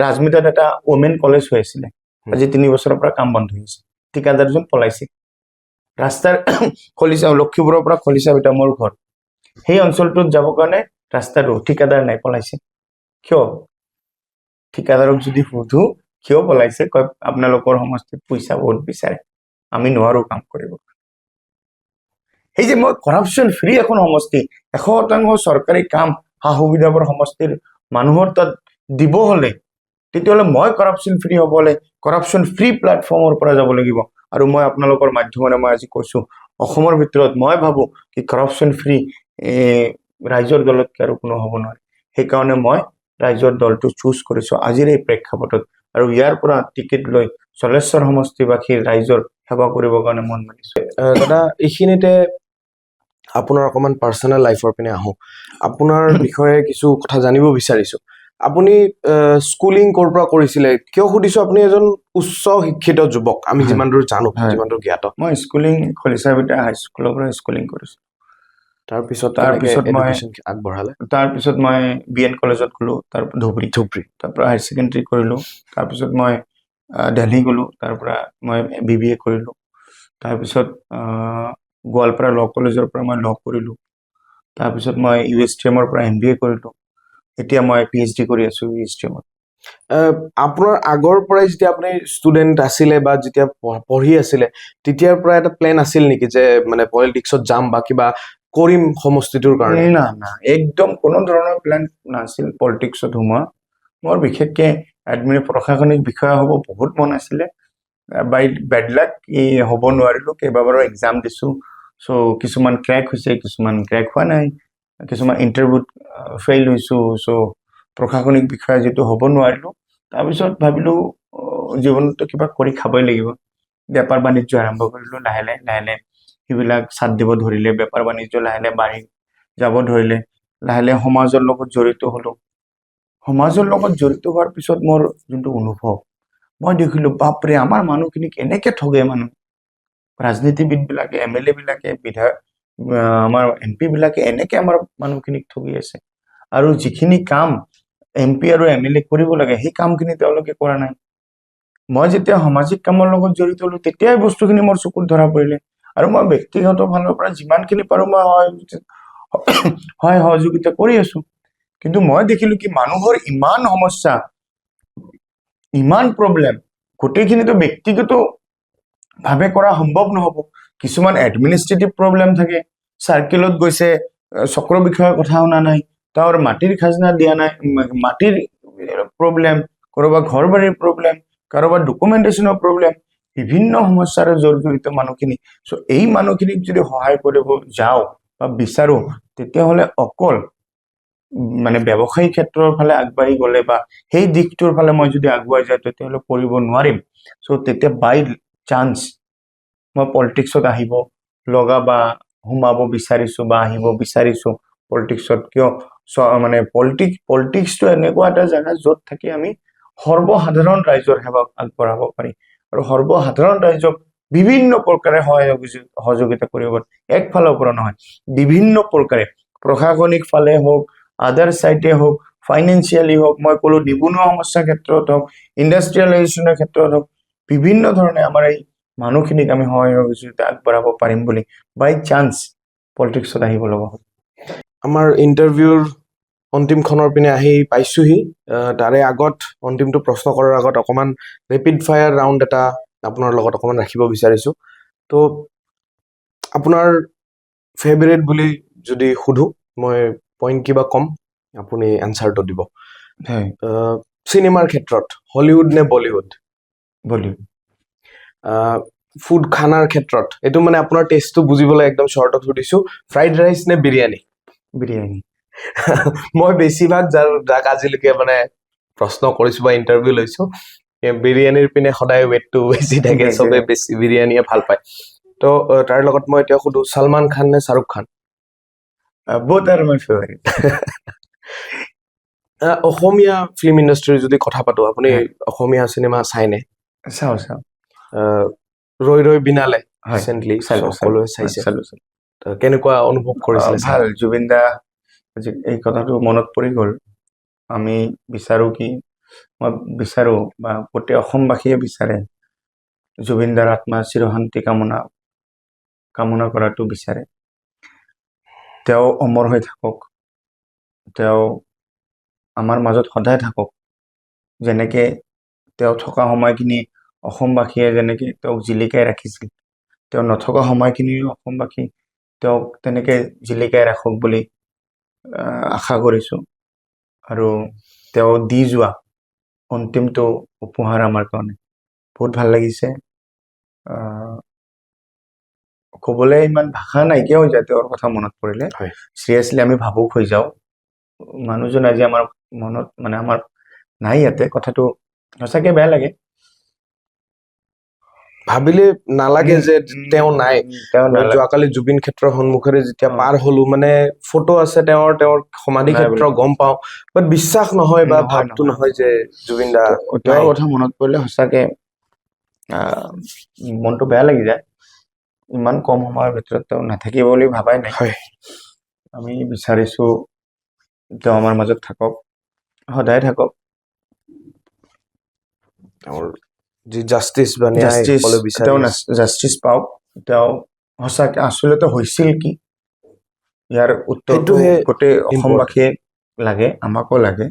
ৰাজমিতাত এটা ওমেন কলেজ হৈ আছিলে, আজি 3 বছৰৰ পৰা কাম বন্ধ হৈ আছে, ঠিকাদাৰজন পলাইছে। ৰাস্তাৰ খলিচা, লক্ষীপুৰৰ পৰা খলিচা বিটা মোৰ ঘৰ, সেই অঞ্চলটোত যাবৰ কাৰণে ৰাস্তাটো ঠিকাদাৰ নাই, পলাইছে। কিয় ঠিকাদাৰক যদি সুধো কিয় পলাইছে কয় আপোনালোকৰ সমষ্টিত পইচা বহুত বিচাৰে আমি নোৱাৰো কাম কৰিব এই যে মই কৰাপশ্যন ফ্ৰী এখন সমষ্টি 100% চৰকাৰী কাম সা সুবিধাবোৰ সমষ্টিৰ মানুহৰ তাত দিব হলে তেতিয়াহ'লে মই কৰাপশ্যন ফ্ৰী হ'ব হলে কৰাপশ্যন ফ্ৰী প্লেটফৰ্মৰ পৰা যাব লাগিব আৰু মই আপোনালোকৰ মাধ্যমেৰে মই আজি কৈছো অসমৰ ভিতৰত মই ভাবো কি কৰাপশ্যন ফ্ৰী ৰাইজৰ দলতকৈ আৰু কোনো হ'ব নোৱাৰে সেইকাৰণে মই ৰাইজৰ দলটো চুজ কৰিছো আজিৰ এই প্ৰেক্ষাপটত আৰু ইয়াৰ পৰা টিকেট লৈ চলেশ্বৰ সমষ্টিবাসীৰ ৰাইজৰ সেৱা কৰিবৰ কাৰণে মন মানিছো দাদা এইখিনিতে আপোনাৰ অকমান পাৰ্চনেল লাইফৰ পিনে আহোঁ আপোনাৰ বিষয়ে কিছু কথা জানিব বিচাৰিছো আপুনি স্কুলিং ক'ৰ পৰা কৰিছিলে কিয় সুধিছো আপুনি এজন উচ্চ শিক্ষিত যুৱক আমি হয়। যিমান দূৰ জানো হয়। যিমান দূৰ জ্ঞাত মই স্কুলিং খলিচাবিটা হাইস্কুলৰ পৰা স্কুলিং কৰিছো তাৰপিছত তাৰপিছত মই এডুকেশ্যন আগবঢ়ালে তাৰপিছত মই BN কলেজত গ'লো তাৰ ধুবুৰী ধুবৰী তাৰ পৰা হায়াৰ ছেকেণ্ডেৰী কৰিলো তাৰপিছত মই দিল্লী গ'লো তাৰ পৰা মই BBA কৰিলো তাৰপিছত গোৱালপাৰা ল কলেজৰ পৰা মই ল কৰিলো তাৰপিছত মই USTMৰ পৰা MBA কৰিলো এতিয়া মই PhD কৰি আছো USTMত আপোনাৰ আগৰ পৰাই যেতিয়া আপুনি ষ্টুডেণ্ট আছিলে বা যেতিয়া পঢ়ি আছিলে তেতিয়াৰ পৰা এটা প্লেন আছিল নেকি যে মানে পলিটিক্সত যাম বা কিবা কৰিম সমষ্টিটোৰ কাৰণে না না একদম কোনো ধৰণৰ প্লেন নাছিল পলিটিক্সত সোমোৱা মোৰ বিশেষকে প্ৰশাসনিক বিষয়া হ'ব বহুত মন আছিলে বাই বেড লাক হ'ব নোৱাৰিলো কেইবাবাৰো এক্সাম দিছো চ' কিছুমান ক্ৰেক হৈছে কিছুমান ক্ৰেক হোৱা নাই কিছুমান ইণ্টাৰভিউত ফেইল হৈছো চ' প্ৰশাসনিক বিষয়া যিটো হ'ব নোৱাৰিলো তাৰপিছত ভাবিলো জীৱনতো কিবা কৰি খাবই লাগিব বেপাৰ বাণিজ্য আৰম্ভ কৰিলো লাহে লাহে সেইবিলাক চাথ দিব ধৰিলে বেপাৰ বাণিজ্য লাহে বাঢ়ি যাব ধৰিলে লাহে সমাজৰ লগত জড়িত হলো সমাজৰ লগত জড়িত হোৱাৰ পিছত মোৰ যোনটো অনুভৱ মই দেখিলো বাপৰে আমাৰ মানুহখিনিক এনেকে ঠগে মানুহ ৰাজনীতিবিদ বিলাকে MLA বিলাকে বিধায়ক আমাৰ MP বিলাকে এনেকে আমাৰ মানুহখিনিক ঠগি আছে আৰু যিখিনি কাম MP আৰু MLA কৰিব লাগে সেই কামখিনি তেওঁলোকে কৰা নাই মই যেতিয়া সামাজিক কামৰ লগত জড়িত হলো তেতিয়াই বস্তুখিনি মোৰ চকুত ধৰা পৰিলে আৰু মই ব্যক্তিগত ফালৰ পৰা যিমানখিনি পাৰো মই হয় সহযোগিতা কৰি আছো কিন্তু মই দেখিলো কি মানুহৰ ইমান সমস্যা ইমান প্ৰব্লেম গোটেইখিনিতো ব্যক্তিগত ভাৱে কৰা সম্ভৱ নহব কিছুমান এডমিনিষ্ট্ৰেটিভ প্ৰব্লেম থাকে চাৰ্কেলত গৈছে চক্ৰ বিষয়ৰ কথা শুনা নাই তাৰ মাটিৰ খাজনা দিয়া নাই মাটিৰ প্ৰব্লেম কাৰোবাৰ ঘৰ বাৰীৰ প্ৰব্লেম কাৰোবাৰ ডকুমেণ্টেশ্যনৰ প্ৰব্লেম বিভিন্ন সমস্যাৰে জড়িত মানুহখিনি চ' এই মানুহখিনিক যদি সহায় কৰিব যাওঁ বা বিচাৰো তেতিয়াহ'লে অকল মানে ব্যৱসায়িক ক্ষেত্ৰৰ ফালে আগবাঢ়ি গ'লে বা সেই দিশটোৰ ফালে মই যদি আগুৱাই যাওঁ তেতিয়াহ'লে কৰিব নোৱাৰিম চ' তেতিয়া বাই চান্স মই পলিটিক্সত আহিব লগা বা সোমাব বিচাৰিছো বা আহিব বিচাৰিছো পলিটিক্সত কিয় মানে পলিটিক্সটো এনেকুৱা এটা জেগা য'ত থাকি আমি সৰ্বসাধাৰণ ৰাইজৰ সেৱা আগবঢ়াব পাৰি আৰু সৰ্বসাধাৰণ ৰাইজক বিভিন্ন প্ৰকাৰে সহযোগিতা কৰিব পাৰি একফালৰ পৰা নহয় বিভিন্ন প্ৰকাৰে প্ৰশাসনিক ফালে হওক আদাৰ চাইডে হওক ফাইনেন্সিয়েলি হওক মই ক'লো নিবনুৱা সমস্যাৰ ক্ষেত্ৰত হওক ইণ্ডাষ্ট্ৰিয়েলাইজেশ্যনৰ ক্ষেত্ৰত হওক বিভিন্ন ধৰণে আমাৰ এই মানুহখিনিক আমি সহযোগিতা আগবঢ়াব পাৰিম বুলি বাই চান্স পলিটিক্সত আহিব লগা হ'ল আমাৰ ইণ্টাৰভিউৰ অন্তিমখনৰ পিনে আহি পাইছোহি তাৰে আগত অন্তিমটো প্ৰশ্ন কৰাৰ আগত অকণমান ৰেপিড ফায়াৰ ৰাউণ্ড এটা আপোনাৰ লগত অকণমান ৰাখিব বিচাৰিছো তো আপোনাৰ ফেভৰেট বুলি যদি সুধো মই পইণ্ট কিবা কম আপুনি এনচাৰটো দিব চিনেমাৰ ক্ষেত্ৰত হলিউড নে বলিউড ফুড খানাৰ ক্ষেত্ৰত এইটো মানে আপোনাৰ টেষ্টটো বুজিবলৈ একদম শ্বৰ্টত সুধিছো ফ্ৰাইড ৰাইচ নে বিৰিয়ানী মই বেছিভাগ যাক আজিলৈকে মানে প্ৰশ্ন কৰিছো বা ইণ্টাৰভিউ লৈছো বিৰিয়ানীৰ পিনে সদায় ৱেটটো বেছি থাকে চবে বেছি বিৰিয়ানীয়ে ভাল পায় তো তাৰ লগত মই এতিয়া সুধো সলমান খান নে Shahrukh Khan both are my favorite Asomiya film ইণ্ডাষ্ট্ৰীৰ যদি কথা পাতো আপুনি অসমীয়া চিনেমা চাইনে চাওঁ ৰৈ ৰৈ বিনালে ৰিচেণ্টলি সকলোৱে চাইছে কেনেকুৱা অনুভৱ কৰিছিলে ভাল জুবিন দা এই কথাটো মনত পৰি গ'ল আমি বিচাৰো কি মই বিচাৰো বা গোটেই অসমবাসীয়ে বিচাৰে জুবিন দাৰ আত্মা চিৰশান্তি কামনা কৰাটো বিচাৰে তেওঁ অমৰ হৈ থাকক তেওঁ আমাৰ মাজত সদায় থাকক। যেনেকে তেওঁ থকা সময়খিনি অসমবাসীয়ে যেনেকে তেওঁক জিলিকাই ৰাখিছিল, তেওঁ নথকা সময়খিনিও অসমবাসী তেওঁক তেনেকে জিলিকাই ৰাখক বুলি আশা কৰিছো। আৰু তেওঁ দি যোৱা অন্তিমটো উপহাৰ আমাৰ কাৰণে বহুত ভাল লাগিছে। ক'বলৈ ইমান ভাষা নাইকিয়া হৈ যায় তেওঁৰ কথা মনত পৰিলে। হয়। চিৰিয়াছলি আমি ভাবুক হৈ যাওঁ। মানুহজন আজি আমাৰ মনত মানে আমাৰ নাই ইয়াতে, কথাটো সঁচাকে বেয়া লাগে। ভাবিলে নালাগে যে তেওঁ নাই। তেওঁ মই নালাগে। যোৱাকালি জুবিন ক্ষেত্ৰৰ সন্মুখেৰে যেতিয়া পাৰ হলো, মানে ফটো আছে তেওঁৰ সমাধি নাই ক্ষেত্ৰ বুলি। গম পাওঁ, বাট বিশ্বাস নহয় বা নহয়, ভাৱটো নহয় যে জুবিন দা তেওঁৰ নাই। কথা মনত পৰিলে সঁচাকে মনটো বেয়া লাগি যায়। ইমান কম সময়ৰ ভিতৰত তেওঁ নাথাকিব বুলি ভাবাই নাই। হয়। আমি বিচাৰিছো তেওঁ আমাৰ মাজত থাকক, সদায় থাকক। তেওঁৰ যি জাষ্টিচ বা ন্যায় জাষ্টিচ, সকলোৱে বিচাৰি তেওঁ আছে। জাষ্টিচ পাওক। তেওঁ সঁচাকে আচলতে হৈছিল কি, ইয়াৰ উত্তৰটো সেইটোহে গোটেই important। অসমবাসীয়ে লাগে, আমাকো লাগে।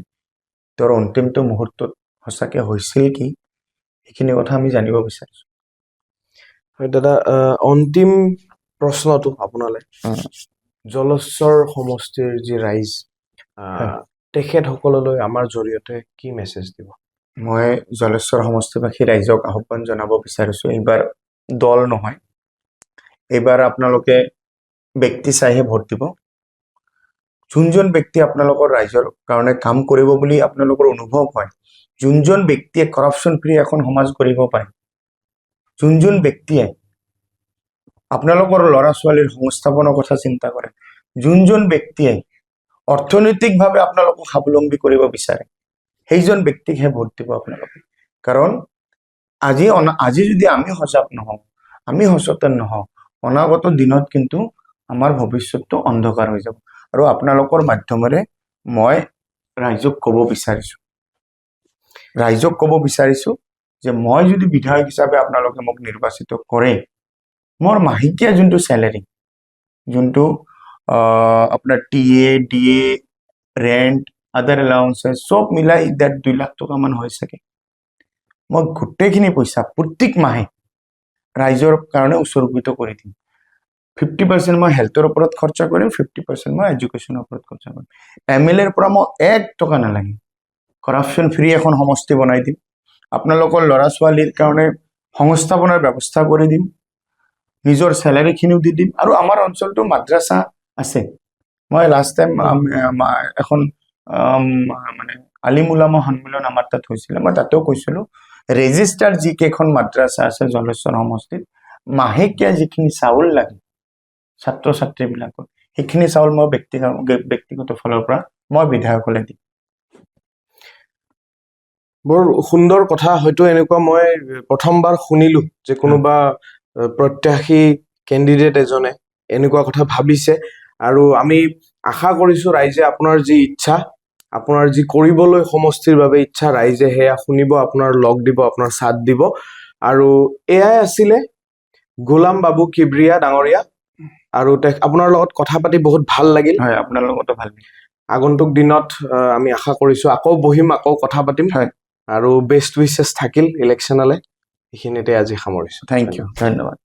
তেওঁৰ অন্তিমটো মুহূৰ্তত সঁচাকে হৈছিল কি, সেইখিনি কথা আমি জানিব বিচাৰিছো। হয় দাদা, অন্তিম প্ৰশ্নটো আপোনালৈ, জলস্বৰ সমষ্টিৰ যি ৰাইজ, হয়। তেখেতসকললৈ আমাৰ জৰিয়তে কি মেছেজ দিব? মই জলেশ্বৰ সমষ্টিবাসী ৰাইজক আহ্বান জনাব বিচাৰিছো, এইবাৰ দল নহয়, এইবাৰ আপোনালোকে ব্যক্তি চাইহে ভোট দিব। যোনজন ব্যক্তি আপোনালোকৰ ৰাইজৰ কাৰণে কাম কৰিব বুলি আপোনালোকৰ অনুভৱ হয়, যোনজন ব্যক্তিয়ে কৰাপশ্যন ফ্ৰী এখন সমাজ কৰিব পাৰে, যোনজন ব্যক্তিয়ে আপোনালোকৰ ল'ৰা ছোৱালীৰ সংস্থাপনৰ কথা চিন্তা কৰে, যোনজন ব্যক্তিয়ে অৰ্থনৈতিকভাৱে আপোনালোকক স্বাৱলম্বী কৰিব বিচাৰে, সেইজন ব্যক্তিকহে ভোট দিব আপোনালোকে। কাৰণ আজি যদি আমি সজাগ নহওঁ, আমি সচেতন নহওঁ, অনাগত দিনত কিন্তু আমাৰ ভৱিষ্যতটো অন্ধকাৰ হৈ যাব। আৰু আপোনালোকৰ মাধ্যমেৰে মই ৰাইজক ক'ব বিচাৰিছো যে মই যদি বিধায়ক হিচাপে আপোনালোকে মোক নিৰ্বাচিত কৰে, মোৰ মাহেকীয়া যোনটো চেলেৰি, যোনটো আপোনাৰ টিএ, ডিএ, ৰেণ্ট, আদাৰ এলাউন্সেছ চব মিলাই 1.5-2 লাখ টকা মান হৈ চাগে, মই গোটেইখিনি পইচা প্ৰত্যেক মাহে ৰাইজৰ কাৰণে উৎসৰ্গিত কৰি দিম। 50% মই হেল্থৰ ওপৰত খৰচা কৰিম, 50% মই এডুকেশ্যনৰ ওপৰত খৰচা কৰিম। MLAৰ পৰা মই 1 টকা নালাগে, কৰাপশ্যন ফ্ৰী এখন সমষ্টি বনাই দিম। আপোনালোকৰ ল'ৰা ছোৱালীৰ কাৰণে সংস্থাপনৰ ব্যৱস্থা কৰি দিম, নিজৰ চেলাৰীখিনিও দি দিম। আৰু আমাৰ অঞ্চলটো মাদ্ৰাছা আছে। মই লাষ্ট টাইম এখন মানে আলিম উলামা সন্মিলন আমাৰ তাত হৈছিলে, মই তাতেও কৈছিলো, ৰেজিষ্টাৰ যিকেইখন মাদ্ৰাছা আছে জলেশ্বৰ সমষ্টিত, মাহেকীয়া যিখিনি চাউল লাগে ছাত্ৰ ছাত্ৰীবিলাকৰ, সেইখিনি চাউল মই ব্যক্তিগত ফালৰ পৰা মই বিধায়কলৈ দিম। বৰ সুন্দৰ কথা। হয়তো এনেকুৱা মই প্ৰথমবাৰ শুনিলো যে কোনোবা প্ৰত্যাশী কেণ্ডিডেট এজনে এনেকুৱা কথা ভাবিছে। আৰু আমি আশা কৰিছো ৰাইজে আপোনাৰ যি ইচ্ছা, আপোনাৰ যি কৰিবলৈ সমষ্টিৰ বাবে ইচ্ছা, ৰাইজে সেয়া শুনিব, আপোনাৰ লগ দিব, আপোনাৰ সাথ দিব। আৰু এয়াই আছিলে গোলাম বাবু কিবৰিয়া ডাঙৰীয়া। আৰু আপোনাৰ লগত কথা পাতি বহুত ভাল লাগিল। হয়, আপোনাৰ লগতো ভাল লাগিল। আগন্তুক দিনত আমি আশা কৰিছো আকৌ বহিম, আকৌ কথা পাতিম। হয়। আৰু বেষ্ট উইচেছ থাকিল ইলেকশ্যনলৈ। এইখিনিতে আজি সামৰিছো। থেংক ইউ, ধন্যবাদ।